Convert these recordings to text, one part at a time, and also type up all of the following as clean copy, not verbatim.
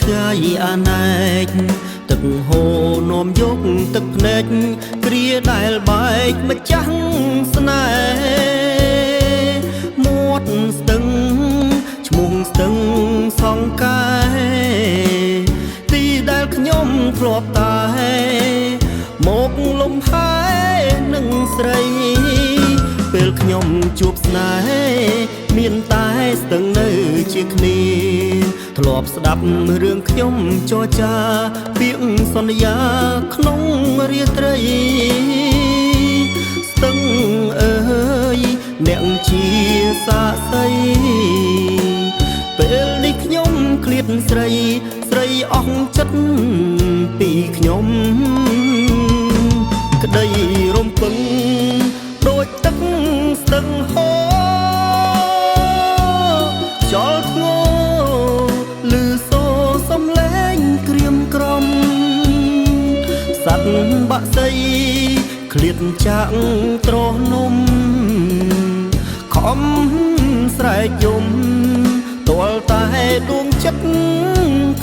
ឆ្ងាយអាណែកទឹកហូរនាំយកទឹកភ្នែកគ្រាដែលបែកម្ចាស់ស្នេហ៍មាត់ស្ទឹងឈ្មោះស្ទឹងសង្កែទីដែលខ្ញុំធ្លាប់តែមកលំហែនឹងស្រីពេលខ្ញុំជួបស្នេហ៍មានតែស្ទឹងនៅជាគ្នាធ្លាប់ស្ដាប់រឿងខ្ញុំចរចាពាក្យសន្យាក្នុងរាត្រីស្ទឹងអើយអ្នកជាសាក្សីពេលនេះខ្ញុំឃ្លាតស្រីស្រីអស់ចិត្តពីខ្ញុំក្តីរំពឹងដូចទឹកស្ទឹងហូរចោលធ្ងោឮសូរសំឡេងក្រៀមក្រំសត្វបាក់សីឃ្លាតចាក់ទ្រនំខំស្រែកយំទាល់តែដួងចិត្ត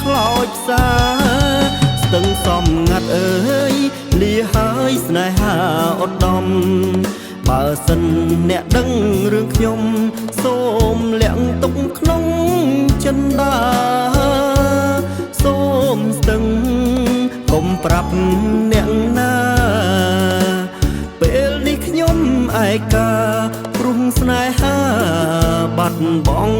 ខ្លោចផ្សាស្ទឹងសំងាត់អើយលាហើយស្នេហាឧត្តមបើសិនអ្នកដឹងរឿងខ្ញុំសូមលាក់ទុកក្នុងចិន្តាសូមស្ទឹងកុំប្រាប់អ្នកណាពេលនេះខ្ញុំឯកាព្រោះស្នេហាបាត់បង់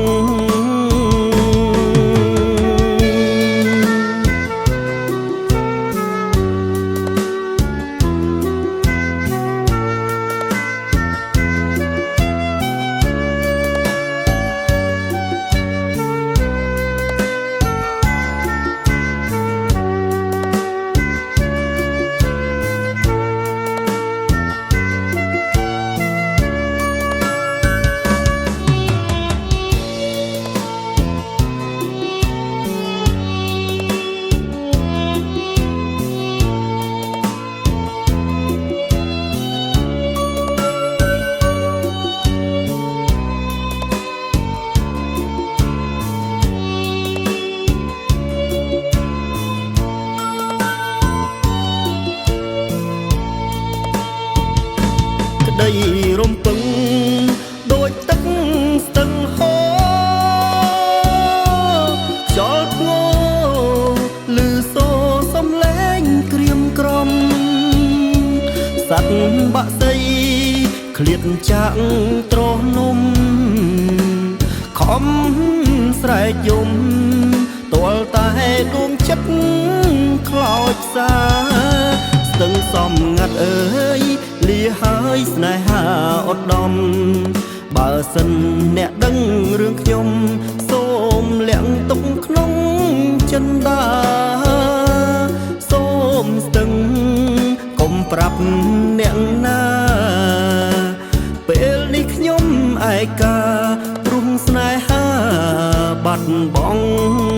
ក្តីរំពឹងដូចទឹកស្ទឹងហូរចោលធ្ងោឮសូរសំឡេងក្រៀមក្រំសត្វបាក់សីឃ្លាតចាក់ទ្រនំខំស្រែកយំទាល់តែដួងចិត្តខ្លោចផ្សាស្ទឹងសំងាត់អើយលាហើយស្នេហាឧត្តមបើសិនអ្នកដឹងរឿងខ្ញុំសូមលាក់ទុកក្នុងចិន្តាសូមស្ទឹងកុំប្រាប់អ្នកណាពេលនេះខ្ញុំឯកាព្រោះស្នេហាបាត់បង់